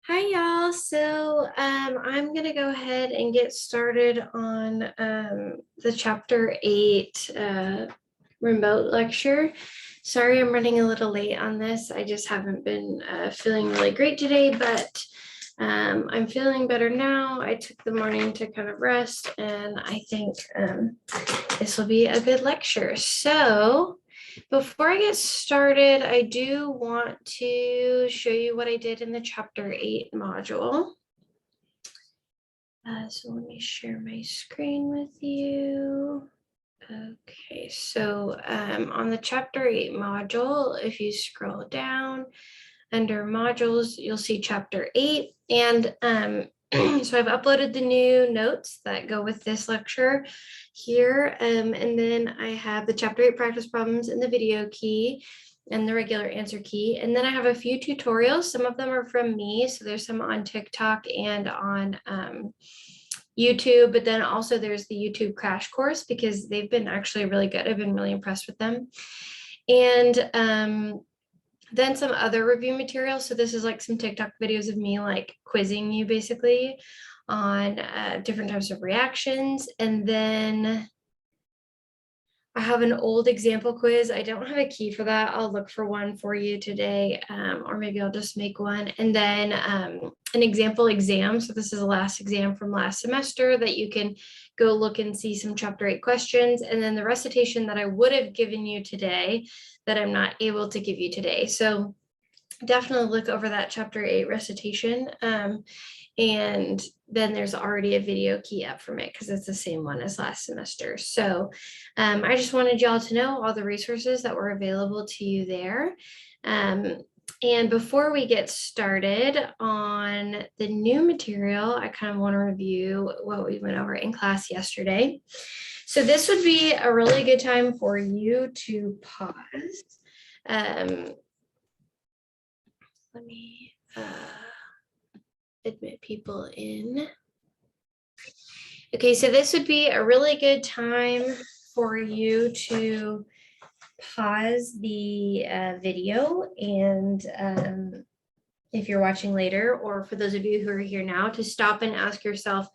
Hi y'all. I'm gonna go ahead and get started on the chapter 8 remote lecture. Sorry, I'm running a little late on this. I just haven't been feeling really great today, but I'm feeling better now. I took the morning to kind of rest, and I think this will be a good lecture. So before I get started, I do want to show you what I did in the chapter 8 module. So let me share my screen with you. Okay, so on the chapter 8 module, if you scroll down under modules, you'll see chapter 8. And so I've uploaded the new notes that go with this lecture here. And then I have the chapter 8 practice problems in the video key and the regular answer key. And then I have a few tutorials. Some of them are from me. So there's some on TikTok and on YouTube, but then also there's the YouTube crash course because they've been actually really good. I've been really impressed with them. And then some other review materials. So this is like some TikTok videos of me like quizzing you basically on different types of reactions. And then I have an old example quiz. I don't have a key for that. I'll look for one for you today, or maybe I'll just make one. And then an example exam. So this is the last exam from last semester that you can go look and see some chapter 8 questions. And then the recitation that I would have given you today that I'm not able to give you today. So definitely look over that chapter 8 recitation. And then there's already a video key up from it because it's the same one as last semester. So I just wanted y'all to know all the resources that were available to you there. And before we get started on the new material, I kind of want to review what we went over in class yesterday. So this would be a really good time for you to pause. Let me admit people in. Okay, so this would be a really good time for you to pause the video, and if you're watching later, or for those of you who are here now, to stop and ask yourself,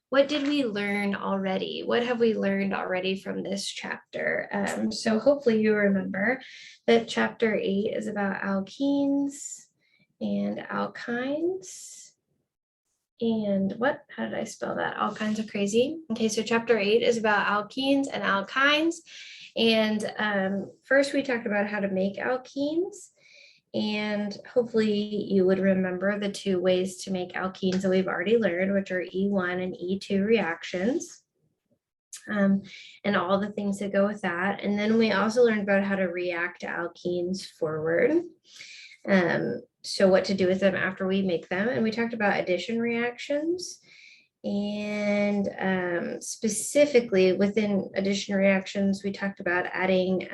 what did we learn already? What have we learned already from this chapter? So hopefully you remember that chapter 8 is about alkenes and alkynes. And how did I spell that? All kinds of crazy. Okay, so chapter 8 is about alkenes and alkynes. And first we talked about how to make alkenes. And hopefully you would remember the two ways to make alkenes that we've already learned, which are E1 and E2 reactions. And all the things that go with that. And then we also learned about how to react to alkenes forward. So what to do with them after we make them. And we talked about addition reactions. And specifically within addition reactions, we talked about adding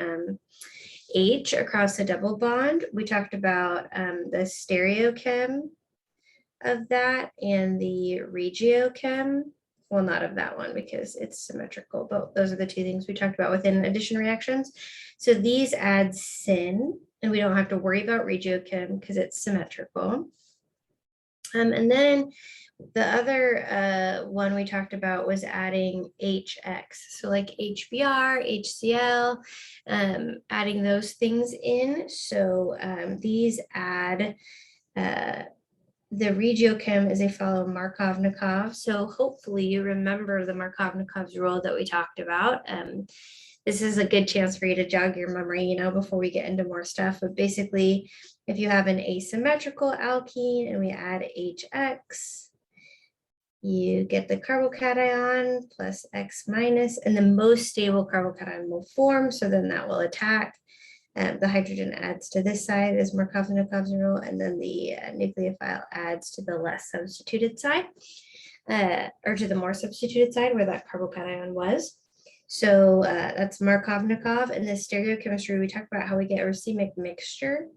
H across the double bond. We talked about the stereochem of that and the regiochem. Well, not of that one because it's symmetrical, but those are the two things we talked about within addition reactions. So these add syn, and we don't have to worry about regiochem because it's symmetrical. And then the other one we talked about was adding HX. So like HBr, HCl, adding those things in. So these add, the regiochem is a follow Markovnikov. So hopefully you remember the Markovnikov's rule that we talked about. This is a good chance for you to jog your memory, before we get into more stuff. But basically, if you have an asymmetrical alkene and we add HX, you get the carbocation plus X minus, and the most stable carbocation will form. So then that will attack. The hydrogen adds to this side as Markovnikov's rule, and then the nucleophile adds to the less substituted side, or to the more substituted side where that carbocation was. So that's Markovnikov. And the stereochemistry, we talked about how we get a racemic mixture.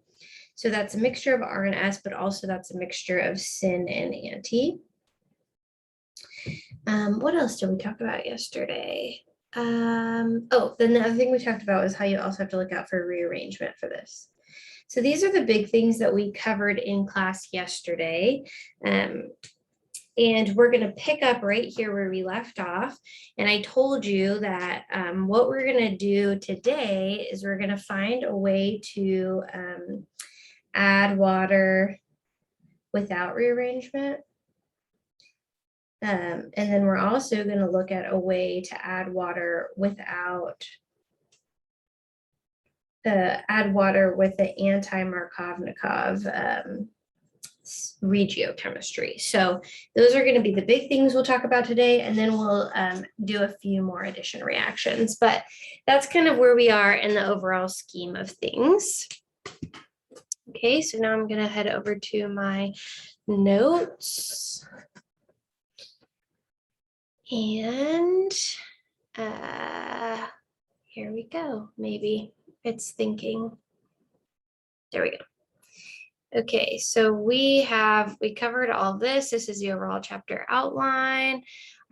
So that's a mixture of R and S, but also that's a mixture of syn and anti. What else did we talk about yesterday? Then the other thing we talked about was how you also have to look out for rearrangement for this. So these are the big things that we covered in class yesterday. And we're going to pick up right here where we left off. And I told you that what we're going to do today is we're going to find a way to add water without rearrangement. And then we're also going to look at a way to add water with the anti-Markovnikov regiochemistry. So those are going to be the big things we'll talk about today, and then we'll do a few more addition reactions. But that's kind of where we are in the overall scheme of things. Okay, so now I'm going to head over to my notes. And here we go. Maybe it's thinking. There we go. Okay, so we covered all this. This is the overall chapter outline.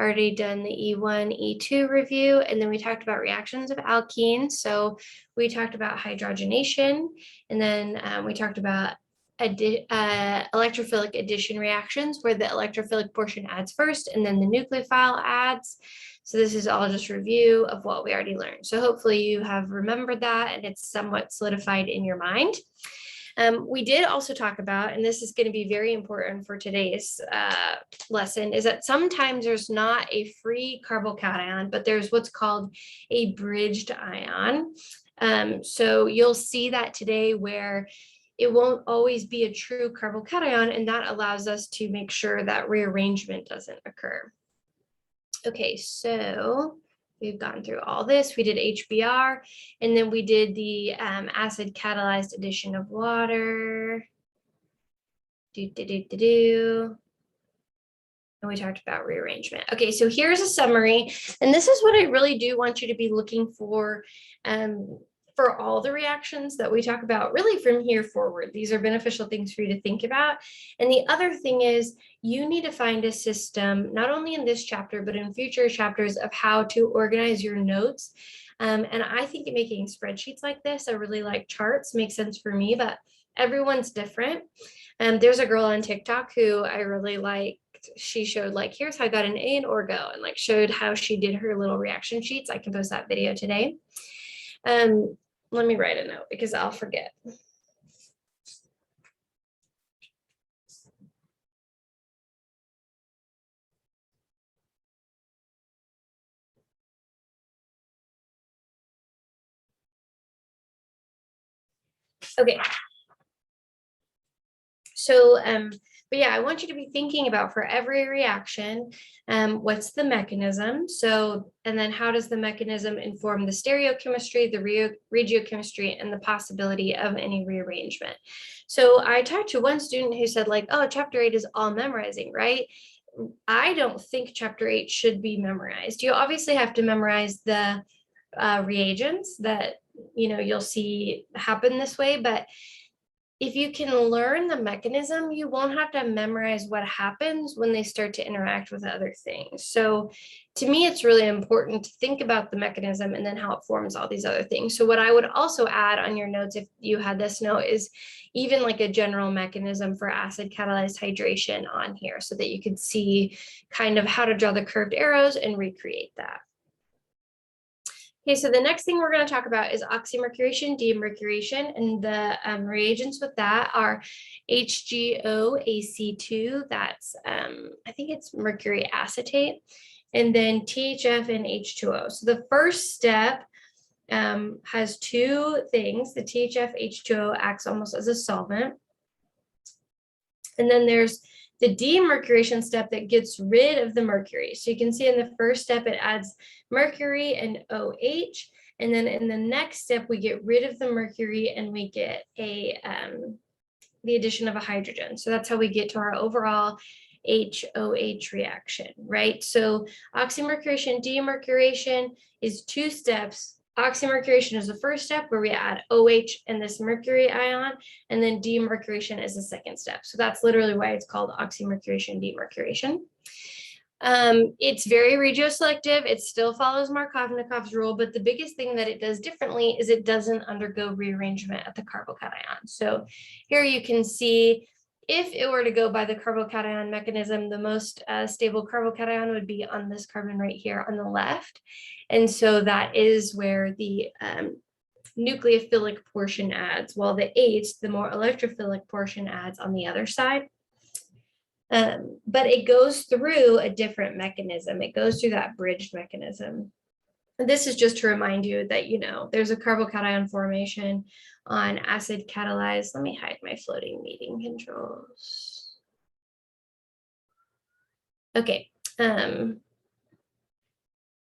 Already done the E1, E2 review, and then we talked about reactions of alkenes. So we talked about hydrogenation, and then we talked about electrophilic addition reactions, where the electrophilic portion adds first and then the nucleophile adds. So this is all just review of what we already learned. So hopefully you have remembered that and it's somewhat solidified in your mind. We did also talk about, and this is going to be very important for today's lesson, is that sometimes there's not a free carbocation, but there's what's called a bridged ion. So you'll see that today where it won't always be a true carbocation, and that allows us to make sure that rearrangement doesn't occur. Okay, so we've gone through all this. We did HBr, and then we did the acid catalyzed addition of water. And we talked about rearrangement. Okay, so here's a summary, and this is what I really do want you to be looking for all the reactions that we talk about, really from here forward. These are beneficial things for you to think about. And the other thing is, you need to find a system, not only in this chapter, but in future chapters, of how to organize your notes. And I think making spreadsheets like this, I really like charts, makes sense for me, but everyone's different. There's a girl on TikTok who I really like. She showed like, here's how I got an A in Orgo, and like showed how she did her little reaction sheets. I can post that video today. Let me write a note because I'll forget. Okay. So, but yeah, I want you to be thinking about, for every reaction, what's the mechanism? So, and then how does the mechanism inform the stereochemistry, the regiochemistry, and the possibility of any rearrangement? So I talked to one student who said like, oh, chapter 8 is all memorizing, right? I don't think chapter 8 should be memorized. You obviously have to memorize the reagents that, you'll see happen this way, but if you can learn the mechanism, you won't have to memorize what happens when they start to interact with other things. So to me, it's really important to think about the mechanism and then how it forms all these other things. So what I would also add on your notes, if you had this note, is even like a general mechanism for acid catalyzed hydration on here, so that you could see kind of how to draw the curved arrows and recreate that. Okay, so the next thing we're going to talk about is oxymercuration, demercuration, and the reagents with that are HgOAc2, that's, I think it's mercury acetate, and then THF and H2O. So the first step has two things. The THF-H2O acts almost as a solvent. And then there's the demercuration step that gets rid of the mercury. So you can see in the first step, it adds mercury and OH. And then in the next step, we get rid of the mercury and we get the addition of a hydrogen. So that's how we get to our overall HOH reaction, right? So oxymercuration, demercuration is two steps. Oxymercuration is the first step, where we add OH and this mercury ion, and then demercuration is the second step. So that's literally why it's called oxymercuration, demercuration. It's very regioselective. It still follows Markov-Nikov's rule, but the biggest thing that it does differently is it doesn't undergo rearrangement at the carbocation. So here you can see if it were to go by the carbocation mechanism, the most stable carbocation would be on this carbon right here on the left. And so that is where the nucleophilic portion adds, while the H, the more electrophilic portion, adds on the other side. But it goes through a different mechanism. It goes through that bridged mechanism. And this is just to remind you that, you know, there's a carbocation formation on acid catalyzed. Let me hide my floating meeting controls. Okay.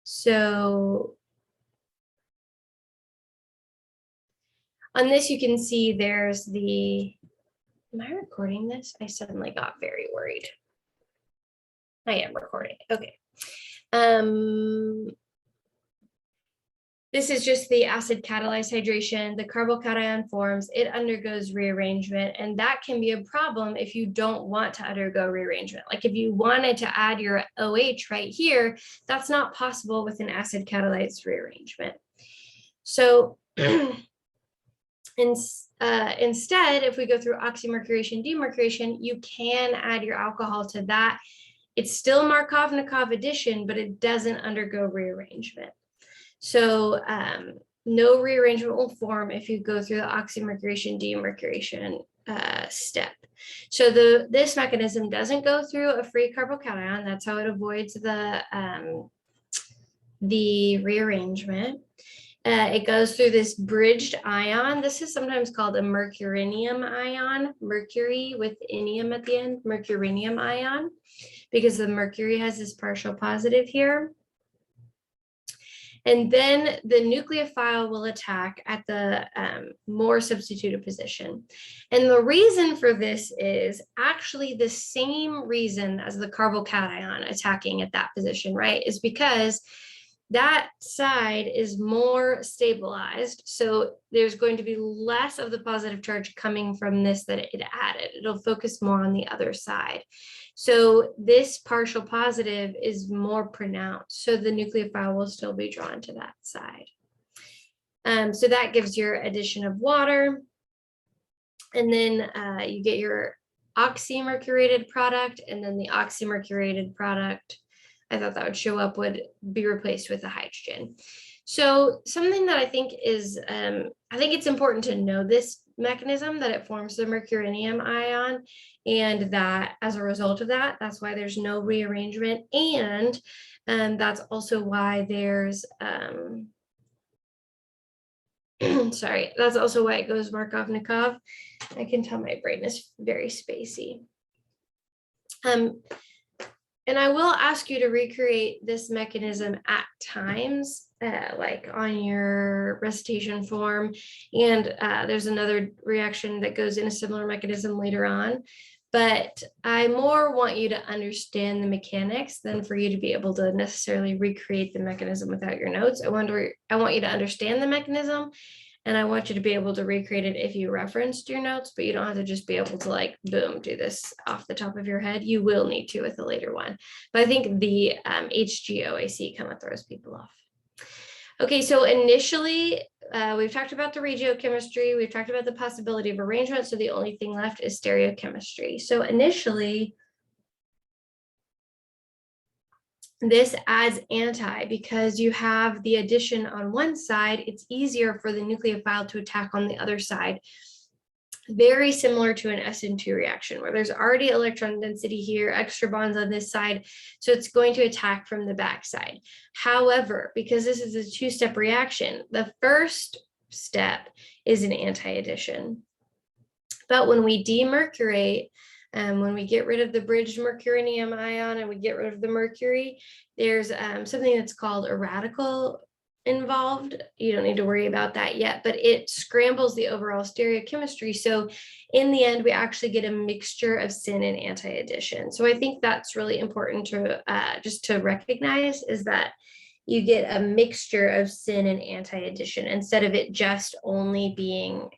So on this, you can see there's the, am I recording this? I suddenly got very worried. I am recording. Okay. This is just the acid catalyzed hydration. The carbocation forms, it undergoes rearrangement, and that can be a problem if you don't want to undergo rearrangement. Like if you wanted to add your OH right here, that's not possible with an acid catalyzed rearrangement. So instead, if we go through oxymercuration, demercuration, you can add your alcohol to that. It's still Markov-Nikov addition, but it doesn't undergo rearrangement. So no rearrangement will form if you go through the oxymercuration, demercuration step. So this mechanism doesn't go through a free carbocation. That's how it avoids the rearrangement. It goes through this bridged ion. This is sometimes called a mercurinium ion, mercury with inium at the end, mercurinium ion, because the mercury has this partial positive here. And then the nucleophile will attack at the more substituted position. And the reason for this is actually the same reason as the carbocation attacking at that position, right? Is because that side is more stabilized. So there's going to be less of the positive charge coming from this that it added. It'll focus more on the other side. So this partial positive is more pronounced. So the nucleophile will still be drawn to that side. So that gives your addition of water. And then you get your oxymercurated product, and then the oxymercurated product, I thought that would show up, would be replaced with a hydrogen. So something that I think is, I think it's important to know this mechanism, that it forms the mercurinium ion, and that as a result of that, that's why there's no rearrangement. And that's also why there's, sorry, that's also why it goes Markov-Nikov. I can tell my brain is very spacey. And I will ask you to recreate this mechanism at times, like on your recitation form. And there's another reaction that goes in a similar mechanism later on. But I more want you to understand the mechanics than for you to be able to necessarily recreate the mechanism without your notes. I want you to understand the mechanism, and I want you to be able to recreate it if you referenced your notes, but you don't have to just be able to like, boom, do this off the top of your head. You will need to with a later one. But I think the HGOAC kind of throws people off. Okay, so initially, we've talked about the regiochemistry. We've talked about the possibility of arrangement. So the only thing left is stereochemistry. So initially, this adds anti because you have the addition on one side. It's easier for the nucleophile to attack on the other side. Very similar to an SN2 reaction where there's already electron density here, extra bonds on this side. So it's going to attack from the backside. However, because this is a two-step reaction, the first step is an anti-addition. But when we demercurate, when we get rid of the bridged mercurinium ion and we get rid of the mercury, there's something that's called a radical involved. You don't need to worry about that yet, but it scrambles the overall stereochemistry. So in the end, we actually get a mixture of syn and anti-addition. So I think that's really important to just to recognize, is that you get a mixture of syn and anti-addition instead of it just only being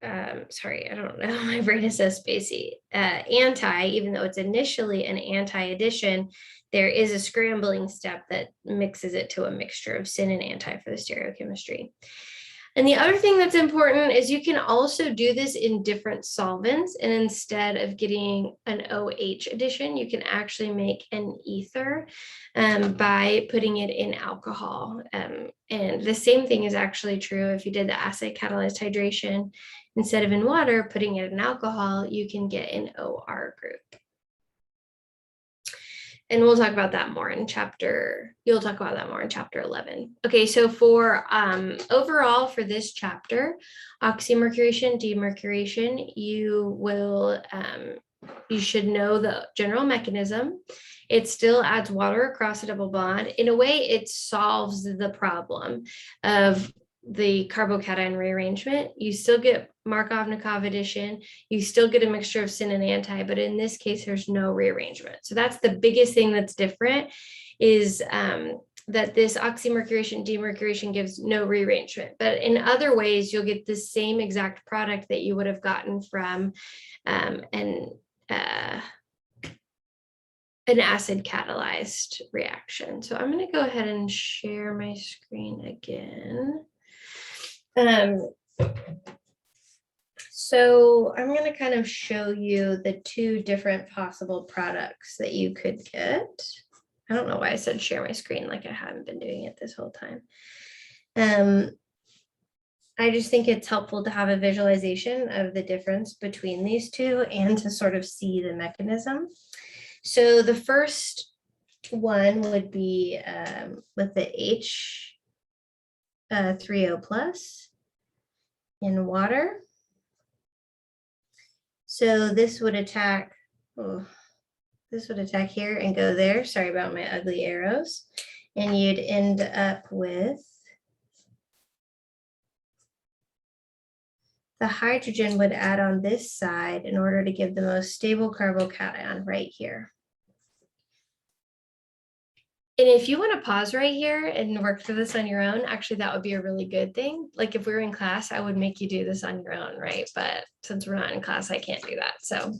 sorry, I don't know, my brain is so spacey, anti, even though it's initially an anti-addition, there is a scrambling step that mixes it to a mixture of syn and anti for the stereochemistry. And the other thing that's important is you can also do this in different solvents. And instead of getting an OH addition, you can actually make an ether by putting it in alcohol. And the same thing is actually true if you did the acid catalyzed hydration. Instead of in water, putting it in alcohol, you can get an OR group. And we'll talk about that more in you'll talk about that more in chapter 11. Okay, so for overall for this chapter, oxymercuration, demercuration, you should know the general mechanism. It still adds water across a double bond. In a way, it solves the problem of the carbocation rearrangement. You still get Markov-Nikov addition, you still get a mixture of syn and anti, but in this case, there's no rearrangement. So that's the biggest thing that's different, is that this oxymercuration, demercuration gives no rearrangement. But in other ways, you'll get the same exact product that you would have gotten from an acid catalyzed reaction. So I'm going to go ahead and share my screen again. So I'm going to kind of show you the two different possible products that you could get. I don't know why I said share my screen, like I haven't been doing it this whole time. I just think it's helpful to have a visualization of the difference between these two and to sort of see the mechanism. So the first one would be with the H3O plus in water. So this would attack, here and go there. Sorry about my ugly arrows. And you'd end up with the hydrogen would add on this side in order to give the most stable carbocation right here. And if you want to pause right here and work through this on your own, actually, that would be a really good thing. Like if we were in class, I would make you do this on your own, right? But since we're not in class, I can't do that. So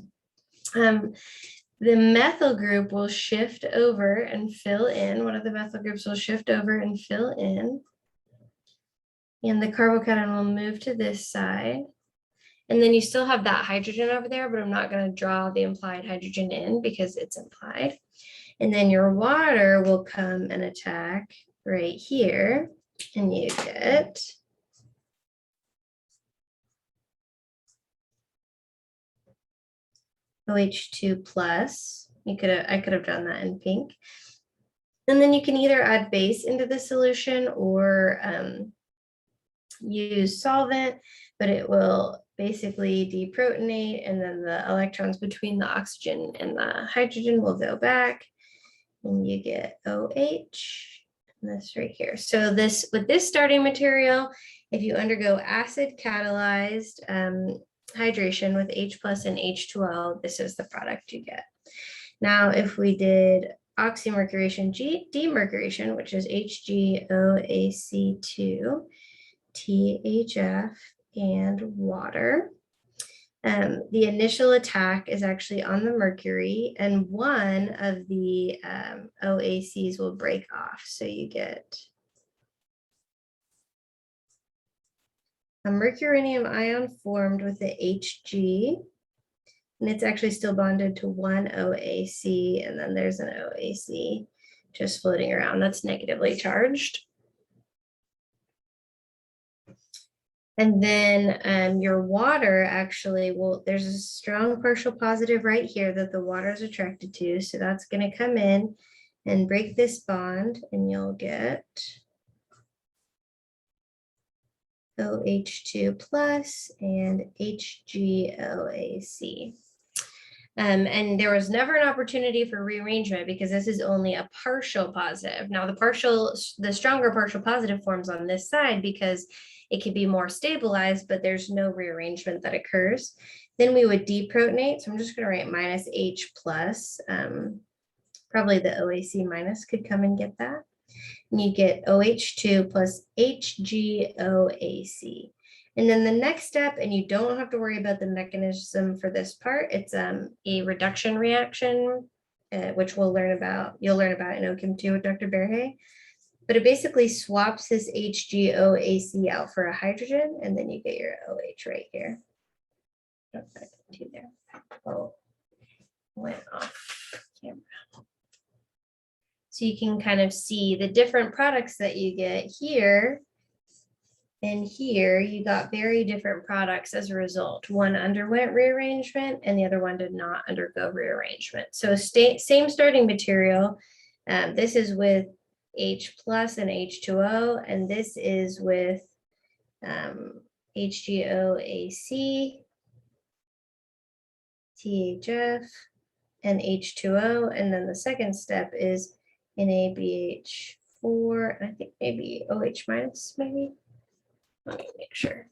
the methyl group will shift over and fill in. One of the methyl groups will shift over and fill in. And the carbocation will move to this side. And then you still have that hydrogen over there, but I'm not going to draw the implied hydrogen in because it's implied. And then your water will come and attack right here, and you get OH2 plus. I could have done that in pink. And then you can either add base into the solution or use solvent, but it will basically deprotonate, and then the electrons between the oxygen and the hydrogen will go back. And you get OH, and this right here. So with this starting material, if you undergo acid catalyzed hydration with H plus and H2O, this is the product you get. Now, if we did oxymercuration, demercuration, which is HGOAC2, THF, and water. The initial attack is actually on the mercury, and one of the OACs will break off. So you get a mercurinium ion formed with the Hg, and it's actually still bonded to one OAC, and then there's an OAC just floating around that's negatively charged. And then your water actually there's a strong partial positive right here that the water is attracted to. So that's going to come in and break this bond, and you'll get OH2 plus and HGOAC. And there was never an opportunity for rearrangement because this is only a partial positive. Now the stronger partial positive forms on this side because it can be more stabilized, but there's no rearrangement that occurs. Then we would deprotonate. So I'm just going to write minus H plus. Probably the OAC minus could come and get that. And you get OH2 plus HGOAC. And then the next step, and you don't have to worry about the mechanism for this part, it's a reduction reaction, which you'll learn about in ochem 2 with Dr. Berhe. But it basically swaps this HGOAC out for a hydrogen, and then you get your OH right here. There. Oh, went off camera. So you can kind of see the different products that you get here. And here you got very different products as a result. One underwent rearrangement and the other one did not undergo rearrangement. So same starting material. This is with H plus and H2O, and this is with HGOAC, THF, and H2O. And then the second step is NaBH4, and I think maybe OH minus, maybe. Let me make sure.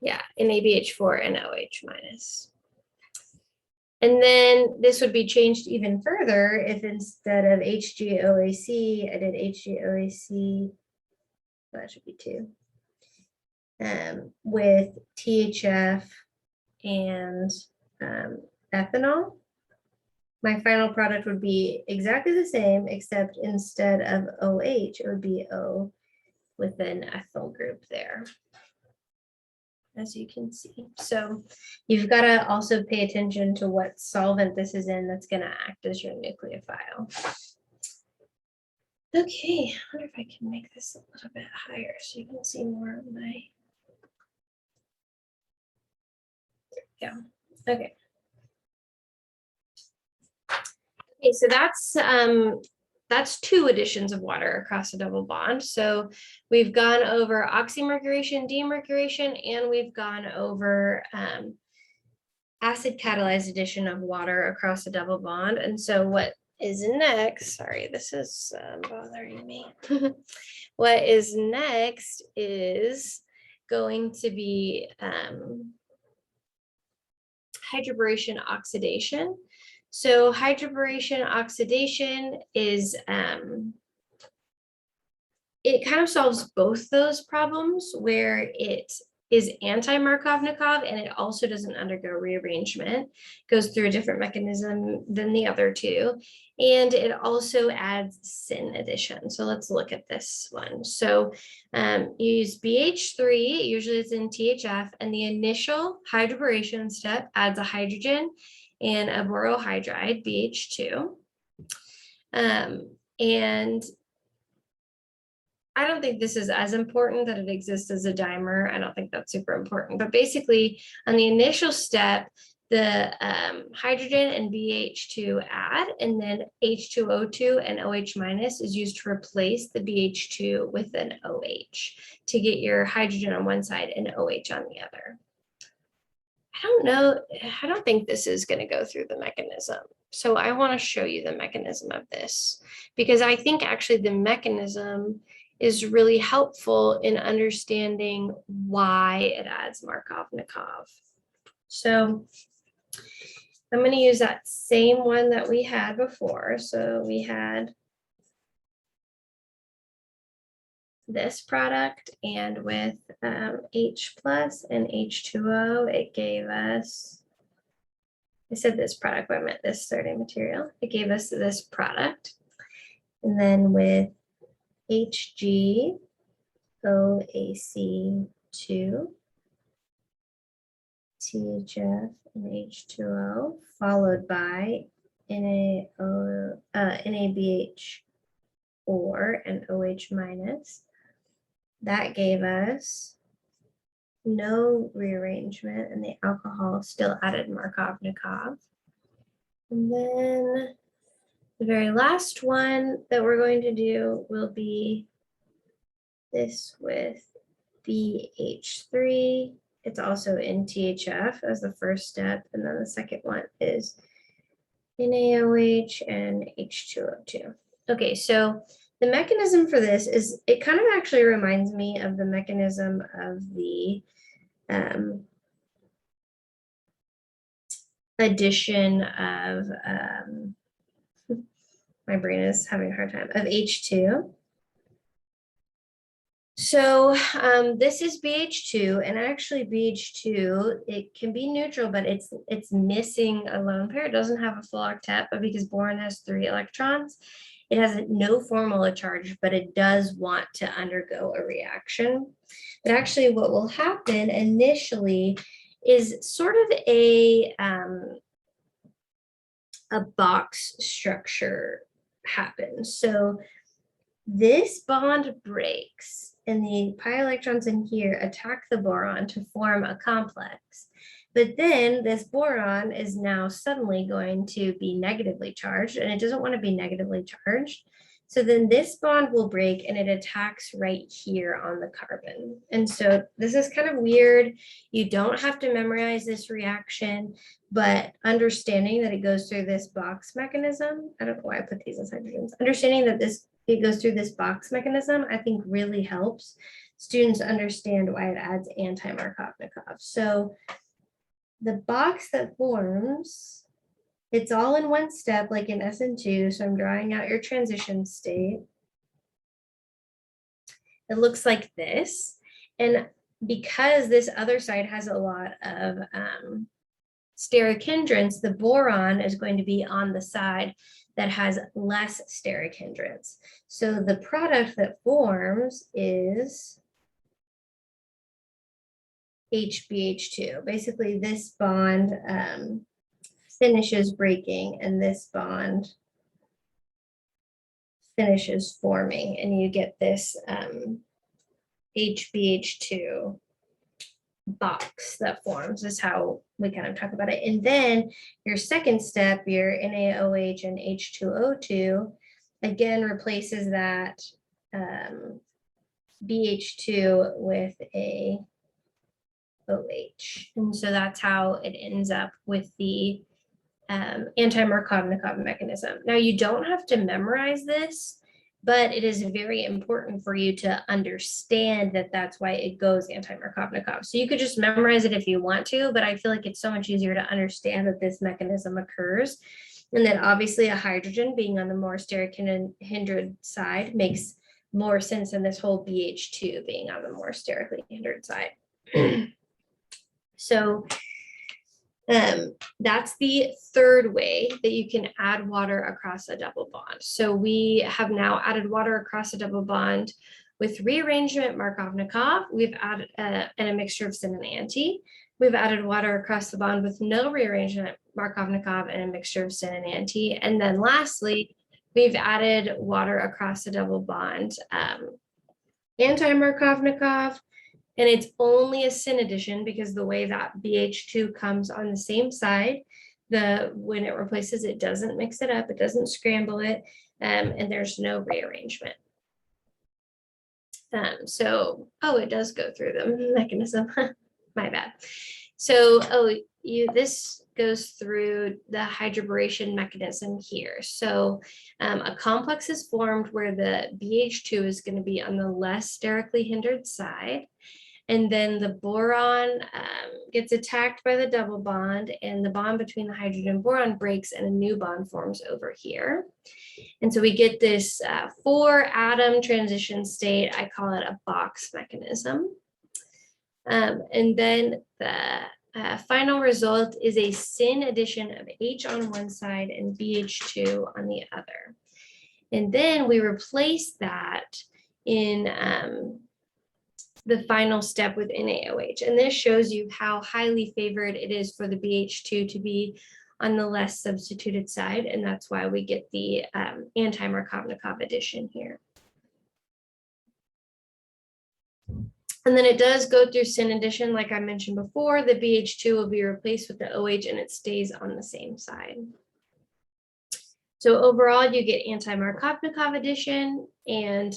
Yeah, NaBH4 and OH minus. And then this would be changed even further if instead of HGOAC, I did HGOAC, that should be 2, with THF and ethanol. My final product would be exactly the same, except instead of OH, it would be O with an ethyl group there, as you can see. So you've got to also pay attention to what solvent this is in that's going to act as your nucleophile. Okay, I wonder if I can make this a little bit higher so you can see more of my, there we go. Okay. Okay, so that's 2 additions of water across a double bond. So we've gone over oxymercuration, demercuration, and we've gone over acid catalyzed addition of water across a double bond. And so what is next, sorry, this is bothering me. What is next is going to be hydroboration oxidation. So hydroboration oxidation is, it kind of solves both those problems where it is anti-Markovnikov and it also doesn't undergo rearrangement, goes through a different mechanism than the other 2. And it also adds syn addition. So let's look at this one. So you use BH3, usually it's in THF, and the initial hydroboration step adds a hydrogen and a borohydride, BH2. And I don't think this is as important that it exists as a dimer. I don't think that's super important. But basically, on the initial step, the hydrogen and BH2 add, and then H2O2 and OH minus is used to replace the BH2 with an OH to get your hydrogen on one side and OH on the other. I don't know, I don't think this is going to go through the mechanism. So I want to show you the mechanism of this, because I think actually the mechanism is really helpful in understanding why it adds Markovnikov. So I'm going to use that same one that we had before. So we had this product, and with H plus and H2O, it gave us, I said this product, but I meant this starting material. It gave us this product. And then with HGOAC2, THF and H2O, followed by NaBH4 and OH minus. That gave us no rearrangement, and the alcohol still added Markovnikov. And then the very last one that we're going to do will be this with BH3. It's also in THF as the first step, and then the second one is NaOH and H2O2. Okay, so the mechanism for this is, it kind of actually reminds me of the mechanism of the addition of, my brain is having a hard time, of H2. So this is BH2, and actually BH2, it can be neutral, but it's missing a lone pair. It doesn't have a full octet, but because boron has 3 electrons, it has no formula charge, but it does want to undergo a reaction. But actually what will happen initially is sort of a box structure happens. So this bond breaks and the pi electrons in here attack the boron to form a complex. But then this boron is now suddenly going to be negatively charged, and it doesn't want to be negatively charged. So then this bond will break and it attacks right here on the carbon. And so this is kind of weird. You don't have to memorize this reaction, but understanding that it goes through this box mechanism, I don't know why I put these as hydrogens, understanding that it goes through this box mechanism, I think really helps students understand why it adds anti-Markovnikov. So the box that forms, it's all in one step, like in SN2. So I'm drawing out your transition state. It looks like this. And because this other side has a lot of steric hindrance, the boron is going to be on the side that has less steric hindrance. So the product that forms is HBH2. Basically, this bond finishes breaking and this bond finishes forming, and you get this HBH2 box that forms. Is how we kind of talk about it. And then your second step, your NaOH and H2O2, again replaces that BH2 with a OH. And so that's how it ends up with the anti-Markovnikov mechanism. Now, you don't have to memorize this, but it is very important for you to understand that that's why it goes anti-Markovnikov. So you could just memorize it if you want to, but I feel like it's so much easier to understand that this mechanism occurs. And then obviously a hydrogen being on the more steric hindered side makes more sense than this whole BH2 being on the more sterically hindered side. So that's the third way that you can add water across a double bond. So we have now added water across a double bond with rearrangement Markovnikov. We've added and a mixture of syn and anti. We've added water across the bond with no rearrangement Markovnikov and a mixture of syn and anti. And then lastly, we've added water across a double bond, anti-Markovnikov. And it's only a syn addition because the way that BH2 comes on the same side, when it replaces, it doesn't mix it up, it doesn't scramble it, and there's no rearrangement. It does go through the mechanism. My bad. So, this goes through the hydroboration mechanism here. So a complex is formed where the BH2 is going to be on the less sterically hindered side. And then the boron gets attacked by the double bond, and the bond between the hydrogen and boron breaks and a new bond forms over here. And so we get this 4-atom transition state. I call it a box mechanism. And then the final result is a syn addition of H on one side and BH2 on the other. And then we replace that in the final step with NaOH. And this shows you how highly favored it is for the BH2 to be on the less substituted side. And that's why we get the anti-Markovnikov addition here. And then it does go through syn addition, like I mentioned before. The BH2 will be replaced with the OH and it stays on the same side. So overall, you get anti-Markovnikov addition, and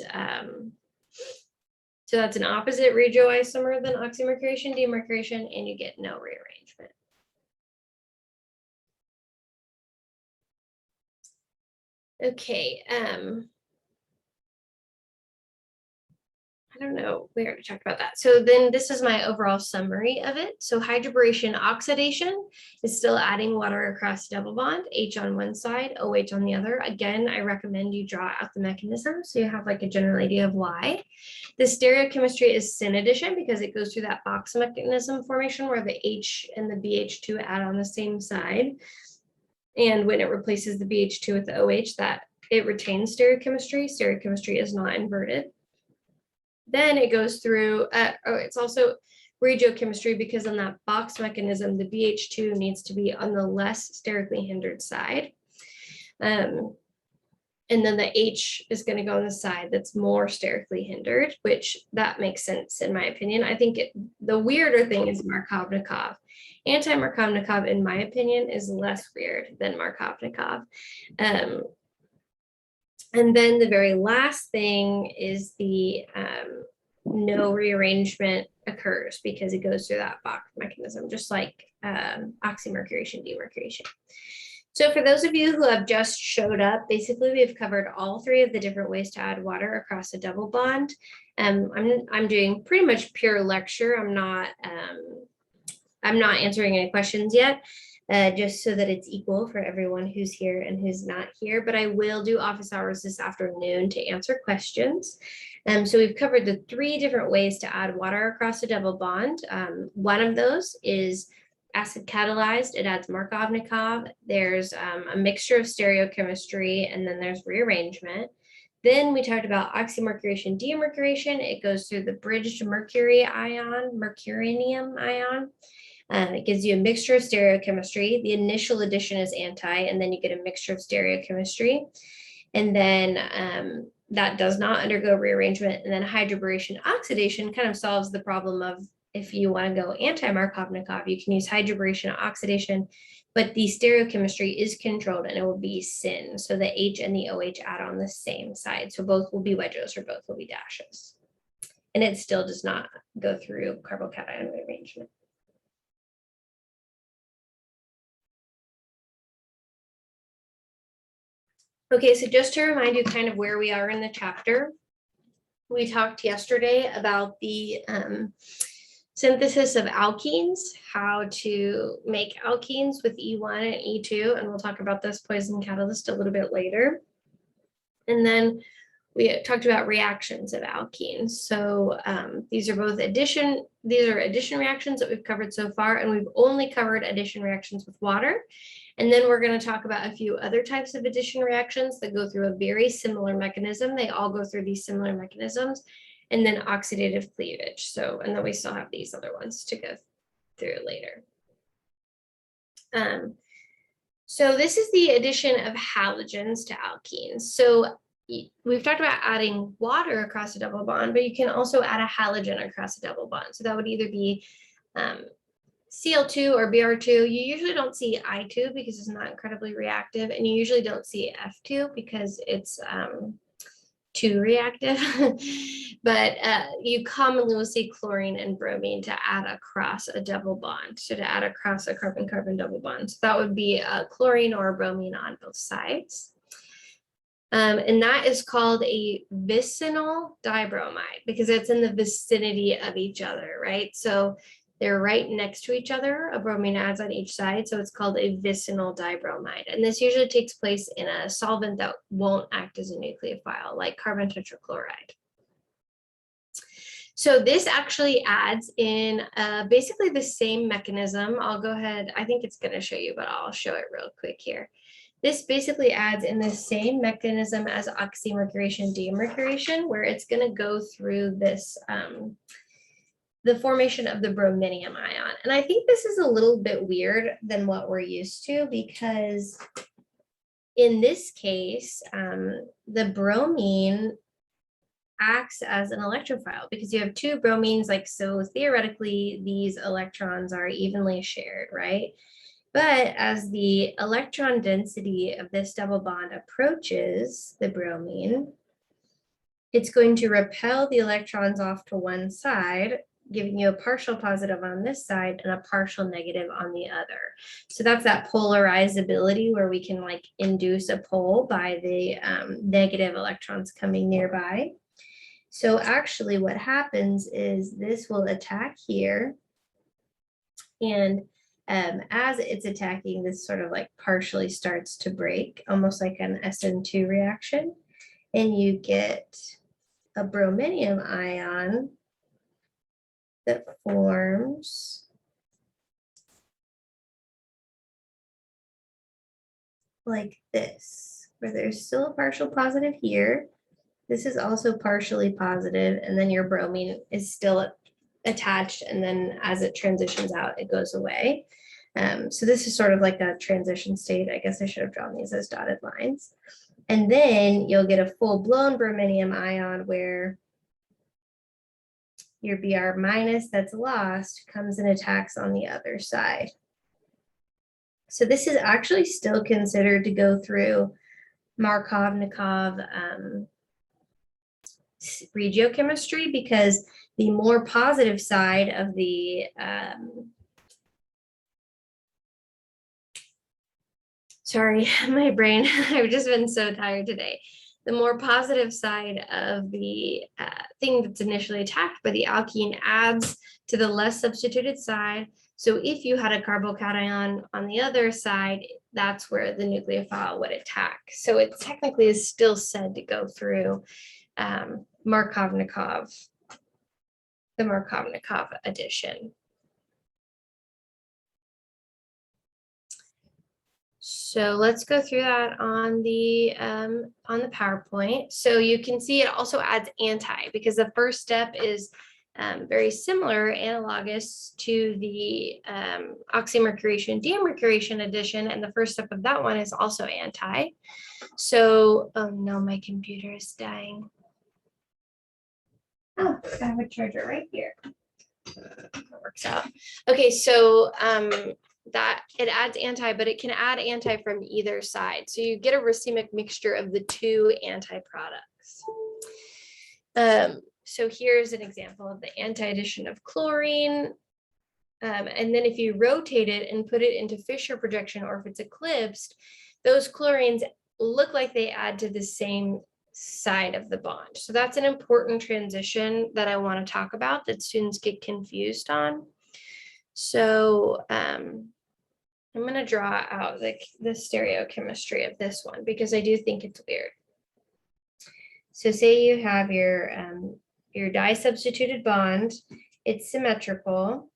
so that's an opposite regioisomer than oxymercuration, demercuration, and you get no rearrangement. Okay, I don't know, we already talked about that. So then this is my overall summary of it. So hydroboration oxidation is still adding water across the double bond, H on one side, OH on the other. Again, I recommend you draw out the mechanism so you have like a general idea of why. The stereochemistry is syn addition because it goes through that box mechanism formation where the H and the BH2 add on the same side. And when it replaces the BH2 with the OH, that it retains stereochemistry. Stereochemistry is not inverted. Then it goes through, it's also regiochemistry because on that box mechanism, the BH2 needs to be on the less sterically hindered side. And then the H is going to go on the side that's more sterically hindered, which that makes sense in my opinion. I think the weirder thing is Markovnikov. Anti-Markovnikov, in my opinion, is less weird than Markovnikov. And then the very last thing is the no rearrangement occurs because it goes through that box mechanism, just like oxymercuration, demercuration. So for those of you who have just showed up, basically we've covered all three of the different ways to add water across a double bond. I'm doing pretty much pure lecture. I'm not answering any questions yet. Just so that it's equal for everyone who's here and who's not here, but I will do office hours this afternoon to answer questions. So we've covered the three different ways to add water across a double bond. One of those is acid catalyzed, it adds Markovnikov. There's a mixture of stereochemistry, and then there's rearrangement. Then we talked about oxymercuration, demercuration. It goes through the bridged mercury ion, mercurinium ion. It gives you a mixture of stereochemistry. The initial addition is anti, and then you get a mixture of stereochemistry. And then that does not undergo rearrangement. And then hydroboration oxidation kind of solves the problem of if you want to go anti-Markovnikov, you can use hydroboration oxidation, but the stereochemistry is controlled and it will be syn. So the H and the OH add on the same side. So both will be wedges or both will be dashes. And it still does not go through carbocation rearrangement. Okay, so just to remind you kind of where we are in the chapter, we talked yesterday about the synthesis of alkenes, how to make alkenes with E1 and E2, and we'll talk about this poison catalyst a little bit later. And then we talked about reactions of alkenes. So these are both addition reactions that we've covered so far, and we've only covered addition reactions with water. And then we're going to talk about a few other types of addition reactions that go through a very similar mechanism. They all go through these similar mechanisms, and then oxidative cleavage. So, and then we still have these other ones to go through later. So this is the addition of halogens to alkenes. So we've talked about adding water across a double bond, but you can also add a halogen across a double bond. So that would either be Cl2 or Br2. You usually don't see I2 because it's not incredibly reactive, and you usually don't see F2 because it's too reactive. But you commonly will see chlorine and bromine to add across a double bond, so to add across a carbon-carbon double bond. So that would be a chlorine or a bromine on both sides. And that is called a vicinal dibromide because it's in the vicinity of each other, right? So they're right next to each other. A bromine adds on each side, so it's called a vicinal dibromide. And this usually takes place in a solvent that won't act as a nucleophile, like carbon tetrachloride. So this actually adds in basically the same mechanism. I'll go ahead, I think it's going to show you, but I'll show it real quick here. This basically adds in the same mechanism as oxymercuration, demercuration, where it's going to go through this the formation of the brominium ion. And I think this is a little bit weird than what we're used to, because in this case, the bromine acts as an electrophile because you have two bromines, like, so theoretically these electrons are evenly shared, right? But as the electron density of this double bond approaches the bromine, it's going to repel the electrons off to one side, giving you a partial positive on this side and a partial negative on the other. So that's that polarizability where we can like induce a pole by the negative electrons coming nearby. So actually what happens is this will attack here. And as it's attacking, this sort of like partially starts to break, almost like an SN2 reaction. And you get a brominium ion that forms like this, where there's still a partial positive here. This is also partially positive, and then your bromine is still attached, and then as it transitions out, it goes away. So this is sort of like a transition state. I guess I should have drawn these as dotted lines. And then you'll get a full-blown brominium ion where your Br minus that's lost comes and attacks on the other side. So this is actually still considered to go through Markov-Nikov regiochemistry, because the more positive side of the sorry, my brain, I've just been so tired today. The more positive side of the thing that's initially attacked by the alkene adds to the less substituted side. So if you had a carbocation on the other side, that's where the nucleophile would attack. So it technically is still said to go through Markov-Nikov, the Markov-Nikov addition. So let's go through that on the PowerPoint. So you can see it also adds anti, because the first step is very similar, analogous to the oxymercuration demercuration addition, and the first step of that one is also anti. So, oh no, my computer is dying. Oh, I have a charger right here. That works out. Okay, so that it adds anti, but it can add anti from either side. So you get a racemic mixture of the two anti-products. So here's an example of the anti-addition of chlorine. And then if you rotate it and put it into Fischer projection, or if it's eclipsed, those chlorines look like they add to the same side of the bond. So that's an important transition that I want to talk about that students get confused on. So I'm going to draw out the stereochemistry of this one, because I do think it's weird. So say you have your di-substituted bond, it's symmetrical,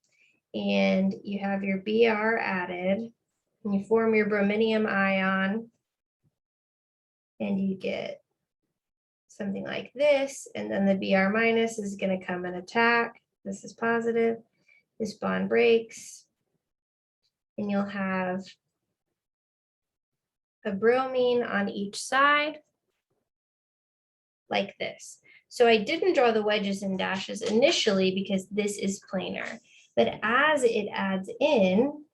and you have your Br added, and you form your brominium ion, and you get something like this, and then the Br minus is going to come and attack. This is positive. This bond breaks, and you'll have a bromine on each side like this. So I didn't draw the wedges and dashes initially because this is planar, but as it adds in,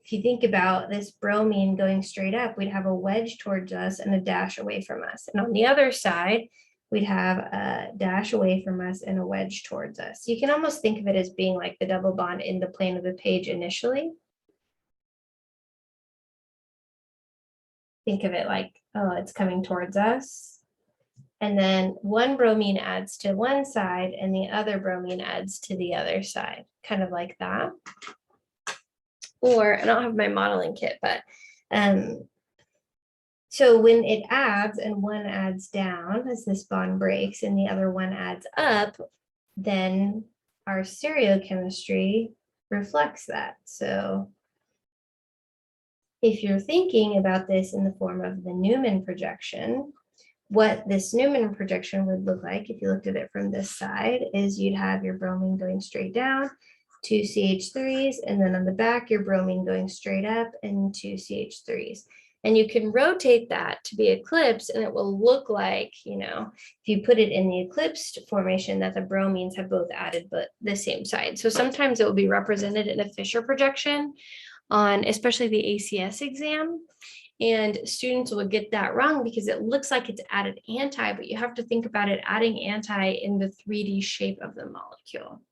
if you think about this bromine going straight up, we'd have a wedge towards us and a dash away from us. And on the other side, we'd have a dash away from us and a wedge towards us. You can almost think of it as being like the double bond in the plane of the page initially. Think of it like, oh, it's coming towards us. And then one bromine adds to one side and the other bromine adds to the other side, kind of like that. Or I don't have my modeling kit, but so when it adds and one adds down as this bond breaks and the other one adds up, then our stereochemistry reflects that. So if you're thinking about this in the form of the Newman projection, what this Newman projection would look like if you looked at it from this side is you'd have your bromine going straight down, 2 CH3s, and then on the back, your bromine going straight up and 2 CH3s. And you can rotate that to be eclipsed, and it will look like, you know, if you put it in the eclipsed formation, that the bromines have both added but the same side. So sometimes it will be represented in a Fischer projection on especially the ACS exam. And students will get that wrong because it looks like it's added anti, but you have to think about it adding anti in the 3D shape of the molecule.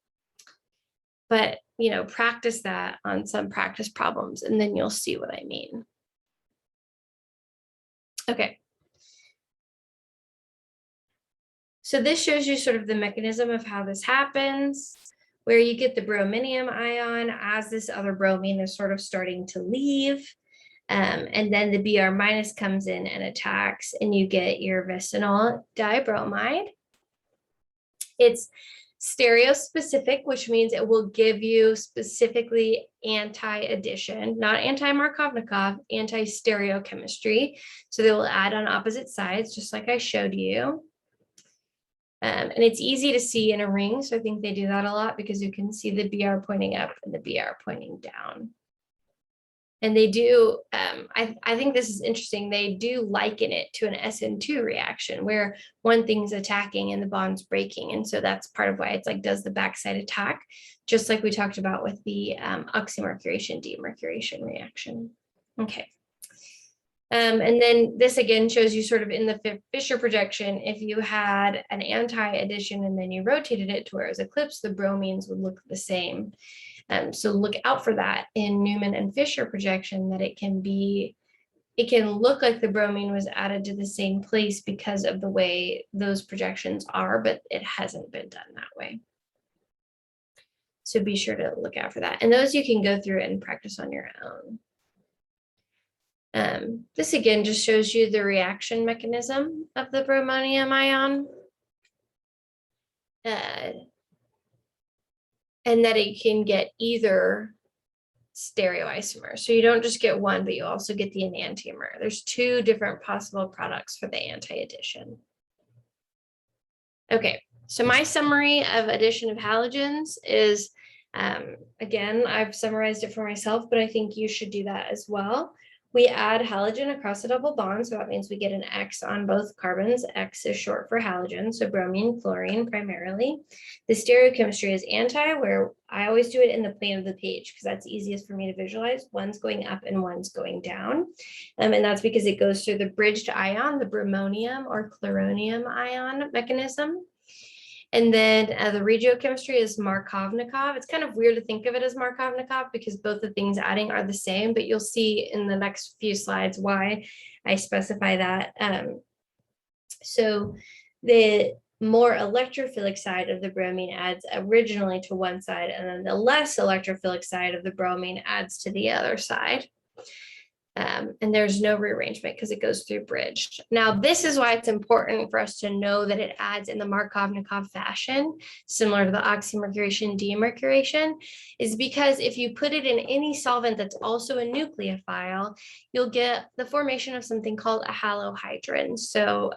But, you know, practice that on some practice problems, and then you'll see what I mean. Okay. So this shows you sort of the mechanism of how this happens, where you get the brominium ion as this other bromine is sort of starting to leave. And then the Br minus comes in and attacks, and you get your vicinal dibromide. It's stereospecific, which means it will give you specifically anti-addition, not anti-Markovnikov, anti-stereochemistry. So they will add on opposite sides, just like I showed you. And it's easy to see in a ring. So I think they do that a lot because you can see the Br pointing up and the Br pointing down. And they do, I think this is interesting, they do liken it to an SN2 reaction where one thing's attacking and the bond's breaking. And so that's part of why it's like, does the backside attack, just like we talked about with the oxymercuration demercuration reaction. Okay. And then this again shows you sort of in the Fisher projection, if you had an anti-addition and then you rotated it to where it was eclipsed, the bromines would look the same. So look out for that in Newman and Fisher projection, that it can look like the bromine was added to the same place because of the way those projections are, but it hasn't been done that way. So be sure to look out for that. And those you can go through and practice on your own. This again just shows you the reaction mechanism of the bromonium ion. And that it can get either stereoisomer. So you don't just get one, but you also get the enantiomer. There's two different possible products for the anti-addition. Okay, so my summary of addition of halogens is, again, I've summarized it for myself, but I think you should do that as well. We add halogen across a double bond, so that means we get an X on both carbons. X is short for halogen, so bromine, chlorine primarily. The stereochemistry is anti, where I always do it in the plane of the page because that's easiest for me to visualize. One's going up and one's going down. And that's because it goes through the bridged ion, the bromonium or chloronium ion mechanism. And then the regiochemistry is Markovnikov. It's kind of weird to think of it as Markovnikov because both the things adding are the same, but you'll see in the next few slides why I specify that. So the more electrophilic side of the bromine adds originally to one side, and then the less electrophilic side of the bromine adds to the other side. And there's no rearrangement because it goes through bridged. Now, this is why it's important for us to know that it adds in the Markovnikov fashion, similar to the oxymercuration demercuration, is because if you put it in any solvent that's also a nucleophile, you'll get the formation of something called a halohydrin. So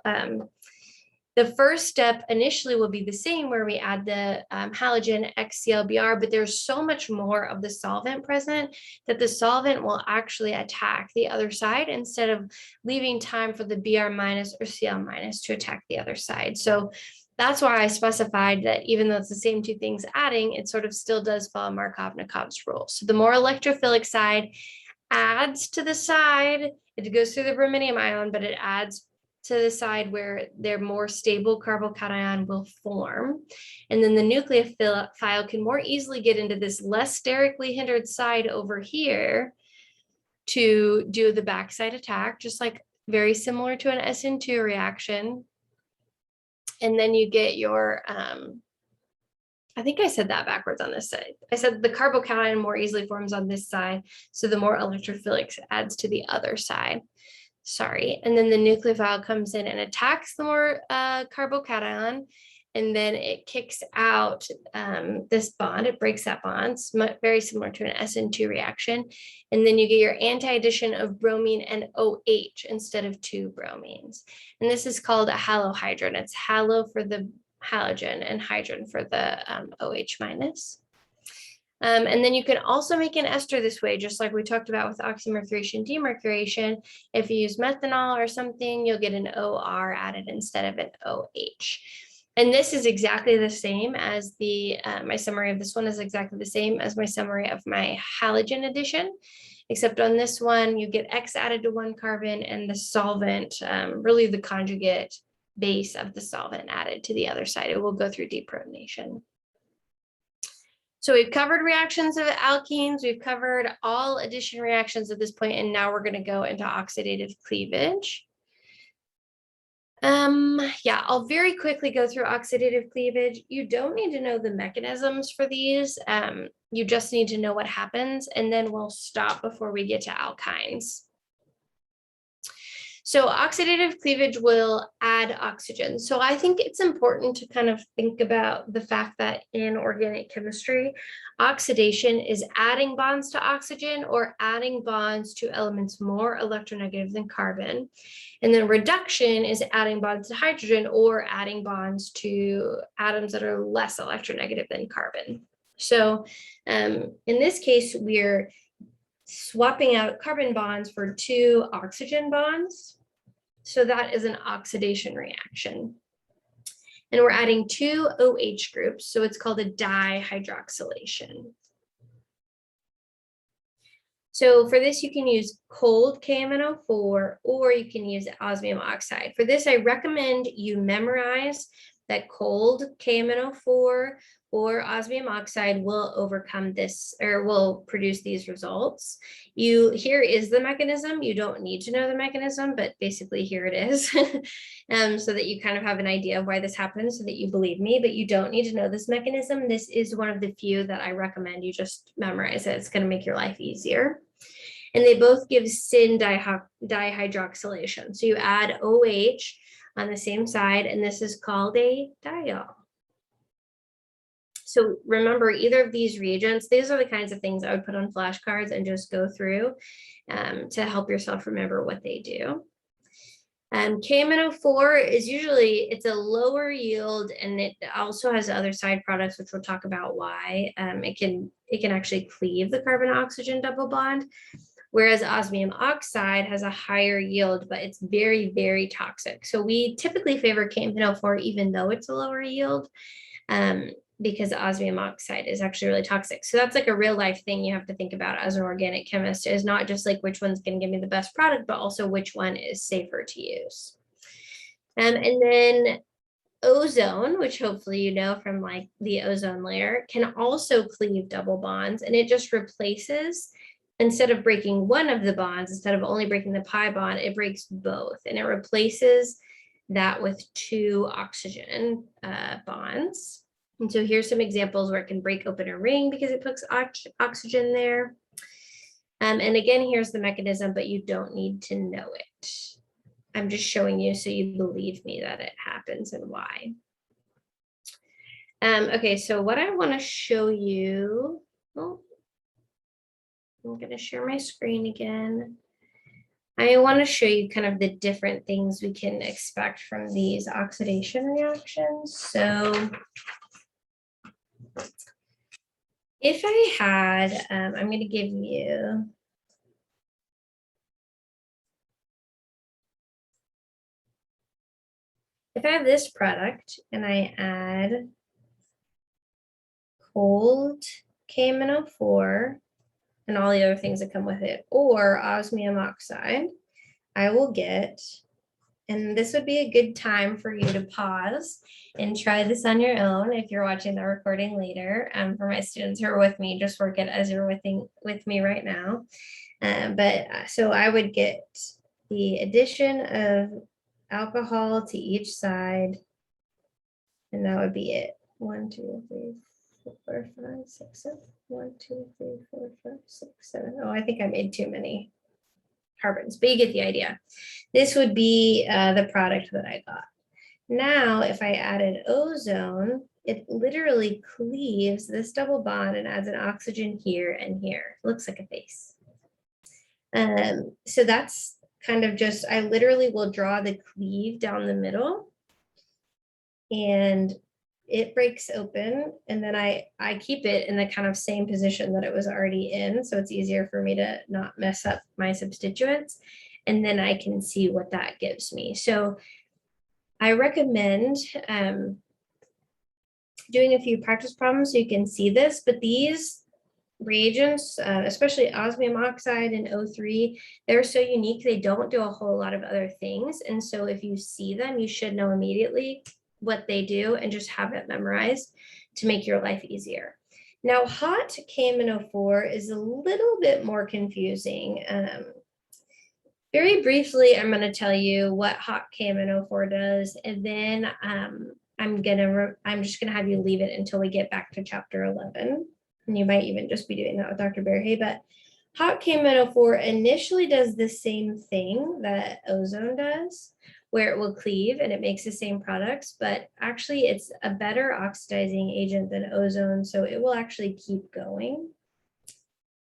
the first step initially will be the same where we add the halogen XClBr, but there's so much more of the solvent present that the solvent will actually attack the other side instead of leaving time for the Br minus or Cl minus to attack the other side. So that's why I specified that even though it's the same two things adding, it sort of still does follow Markovnikov's rule. So the more electrophilic side adds to the side, it goes through the brominium ion, but it adds to the side where their more stable carbocation will form. And then the nucleophile can more easily get into this less sterically hindered side over here to do the backside attack, just like very similar to an SN2 reaction. And then you get your, I think I said that backwards on this side. I said the carbocation more easily forms on this side, so the more electrophilic adds to the other side. Sorry, and then the nucleophile comes in and attacks the more carbocation, and then it kicks out this bond. It breaks that bond. It's very similar to an SN2 reaction. And then you get your anti-addition of bromine and OH instead of two bromines. And this is called a halohydrin. It's halo for the halogen and hydrogen for the OH minus. And then you can also make an ester this way, just like we talked about with oxymercuration demercuration. If you use methanol or something, you'll get an OR added instead of an OH. And this is exactly the same as the, my summary of this one is exactly the same as my summary of my halogen addition, except on this one, you get X added to one carbon and the solvent, really the conjugate base of the solvent added to the other side. It will go through deprotonation. So we've covered reactions of alkenes, we've covered all addition reactions at this point, and now we're going to go into oxidative cleavage. Yeah, I'll very quickly go through oxidative cleavage. You don't need to know the mechanisms for these. You just need to know what happens, and then we'll stop before we get to alkynes. So oxidative cleavage will add oxygen. So I think it's important to kind of think about the fact that in organic chemistry, oxidation is adding bonds to oxygen or adding bonds to elements more electronegative than carbon. And then reduction is adding bonds to hydrogen or adding bonds to atoms that are less electronegative than carbon. So in this case, we're swapping out carbon bonds for 2 oxygen bonds. So that is an oxidation reaction. And we're adding 2 OH groups, so it's called a dihydroxylation. So for this, you can use cold KMNO4 or you can use osmium oxide. For this, I recommend you memorize that cold KMNO4 or osmium oxide will overcome this or will produce these results. Here is the mechanism. You don't need to know the mechanism, but basically here it is. So that you kind of have an idea of why this happens so that you believe me, but you don't need to know this mechanism. This is one of the few that I recommend you just memorize it. It's going to make your life easier. And they both give syn dihydroxylation. So you add OH on the same side, and this is called a diol. So remember, either of these reagents, these are the kinds of things I would put on flashcards and just go through to help yourself remember what they do. KMNO4 is usually, it's a lower yield, and it also has other side products, which we'll talk about why. It can actually cleave the carbon-oxygen double bond, whereas osmium oxide has a higher yield, but it's very, very toxic. So we typically favor KMNO4 even though it's a lower yield, because osmium oxide is actually really toxic. So that's like a real life thing you have to think about as an organic chemist, is not just like which one's going to give me the best product, but also which one is safer to use. And then ozone, which hopefully you know from like the ozone layer, can also cleave double bonds, and it just replaces, instead of breaking one of the bonds, instead of only breaking the pi bond, it breaks both, and it replaces that with 2 oxygen bonds. And so here's some examples where it can break open a ring because it puts oxygen there. And again, here's the mechanism, but you don't need to know it. I'm just showing you so you believe me that it happens and why. Okay, so what I want to show you, I'm going to share my screen again. I want to show you kind of the different things we can expect from these oxidation reactions. So if I had, I'm going to give you, if I have this product and I add cold KMNO4 and all the other things that come with it, or osmium oxide, I will get, and this would be a good time for you to pause and try this on your own if you're watching the recording later. For my students who are with me, just work it as you're with me right now. So I would get the addition of alcohol to each side, and that would be it. 1, 2, 3, 4, 5, 6, 7. 1, 2, 3, 4, 5, 6, 7. Oh, I think I made too many carbons, but you get the idea. This would be the product that I got. Now, if I added ozone, it literally cleaves this double bond and adds an oxygen here and here. It looks like a face. So that's kind of just, I literally will draw the cleave down the middle, and it breaks open, and then I keep it in the kind of same position that it was already in, so it's easier for me to not mess up my substituents, and then I can see what that gives me. So I recommend doing a few practice problems so you can see this, but these reagents, especially osmium oxide and O3, they're so unique, they don't do a whole lot of other things, and so if you see them, you should know immediately what they do and just have it memorized to make your life easier. Now, hot KMNO4 is a little bit more confusing. Very briefly, I'm going to tell you what hot KMNO4 does, and then I'm just going to have you leave it until we get back to chapter 11. And you might even just be doing that with Dr. Berhe, but hot KMNO4 initially does the same thing that ozone does, where it will cleave and it makes the same products, but actually it's a better oxidizing agent than ozone, so it will actually keep going.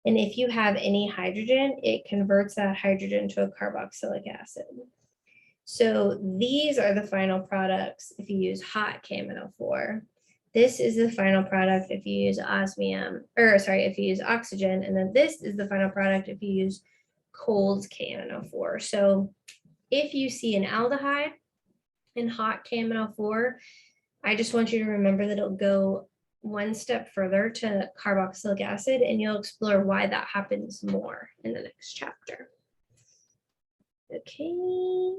And if you have any hydrogen, it converts that hydrogen to a carboxylic acid. So these are the final products if you use hot KMNO4. This is the final product if you use osmium, or sorry, if you use oxygen, and then this is the final product if you use cold KMNO4. So if you see an aldehyde in hot KMNO4, I just want you to remember that it'll go one step further to carboxylic acid, and you'll explore why that happens more in the next chapter. Okay.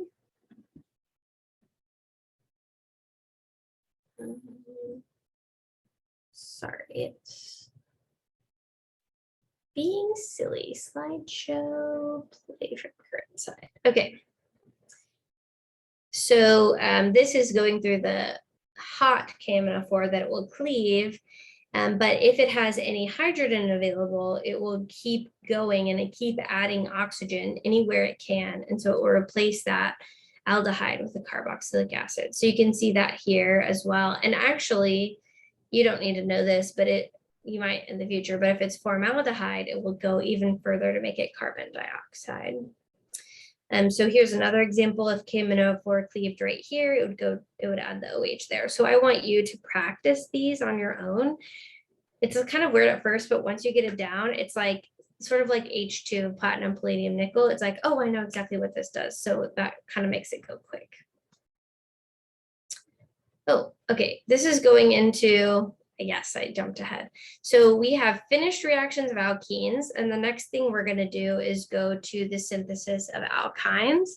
Sorry, it's being silly. Slideshow, play from current side. Okay. So this is going through the hot KMNO4 that it will cleave, but if it has any hydrogen available, it will keep going and it keep adding oxygen anywhere it can. And so it will replace that aldehyde with a carboxylic acid. So you can see that here as well. And actually, you don't need to know this, but you might in the future, but if it's formaldehyde, it will go even further to make it carbon dioxide. So here's another example of KMNO4 cleaved right here. It would add the OH there. So I want you to practice these on your own. It's kind of weird at first, but once you get it down, it's like sort of like H2, platinum, palladium, nickel. It's like, oh, I know exactly what this does. So that kind of makes it go quick. Oh, okay. This is going into, yes, I jumped ahead. So we have finished reactions of alkenes, and the next thing we're going to do is go to the synthesis of alkynes.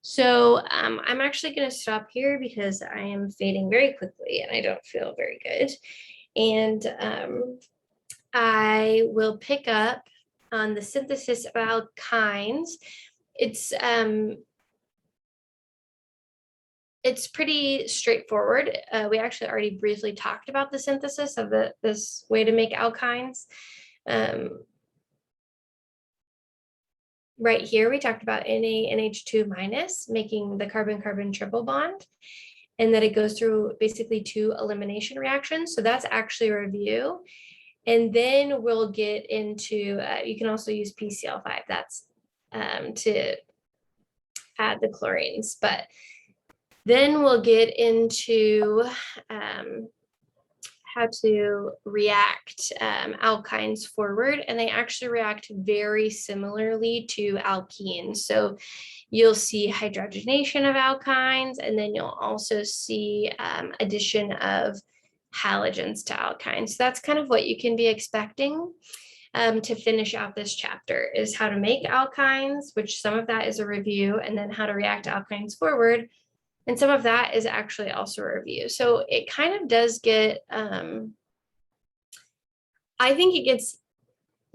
So I'm actually going to stop here because I am fading very quickly and I don't feel very good. And I will pick up on the synthesis of alkynes. It's pretty straightforward. We actually already briefly talked about the synthesis of this way to make alkynes. Right here, we talked about NaNH2 minus making the carbon-carbon triple bond, and that it goes through basically 2 elimination reactions. So that's actually a review. And then we'll get into, you can also use PCl5, that's to add the chlorines, but then we'll get into how to react alkynes forward, and they actually react very similarly to alkenes. So you'll see hydrogenation of alkynes, and then you'll also see addition of halogens to alkynes. So that's kind of what you can be expecting to finish out this chapter, is how to make alkynes, which some of that is a review, and then how to react alkynes forward. And some of that is actually also a review. So it kind of does get, I think it gets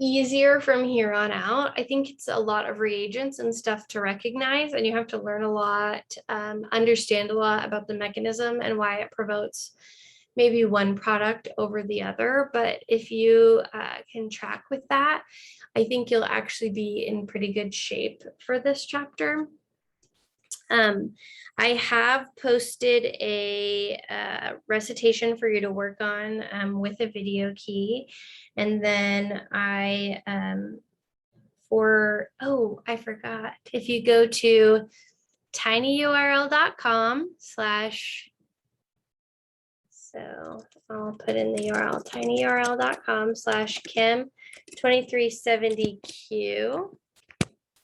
easier from here on out. I think it's a lot of reagents and stuff to recognize, and you have to learn a lot, understand a lot about the mechanism and why it promotes maybe one product over the other. But if you can track with that, I think you'll actually be in pretty good shape for this chapter. I have posted a recitation for you to work on with a video key. And then I forgot, if you go to tinyurl.com/ so I'll put in the URL, tinyurl.com/chem2370q.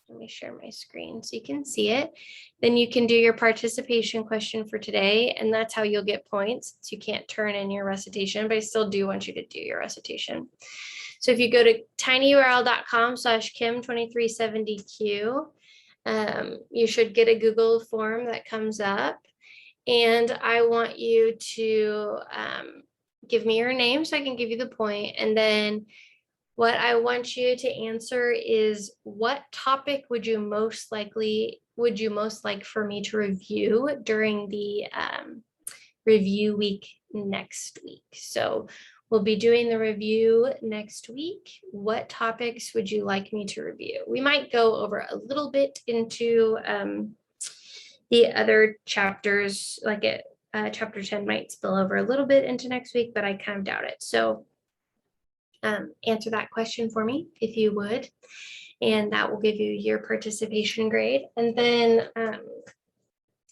Let me share my screen so you can see it. Then you can do your participation question for today, and that's how you'll get points. So you can't turn in your recitation, but I still do want you to do your recitation. So if you go to tinyurl.com/chem2370q, you should get a Google form that comes up, and I want you to give me your name so I can give you the point, and then What I want you to answer is, what topic would you most like for me to review during the review week next week? So we'll be doing the review next week. What topics would you like me to review? We might go over a little bit into the other chapters, like chapter 10 might spill over a little bit into next week, but I kind of doubt it. So answer that question for me if you would, and that will give you your participation grade. And then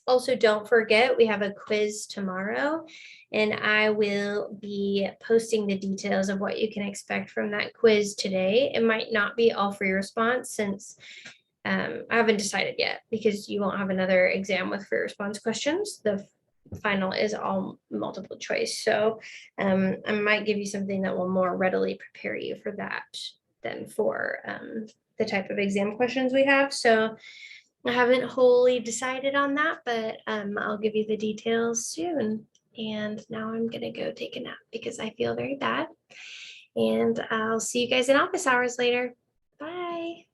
also don't forget, we have a quiz tomorrow, and I will be posting the details of what you can expect from that quiz today. It might not be all free response, since I haven't decided yet, because you won't have another exam with free response questions. The final is all multiple choice. So I might give you something that will more readily prepare you for that than for the type of exam questions we have. So I haven't wholly decided on that, but I'll give you the details soon. And now I'm gonna go take a nap because I feel very bad. And I'll see you guys in office hours later. Bye.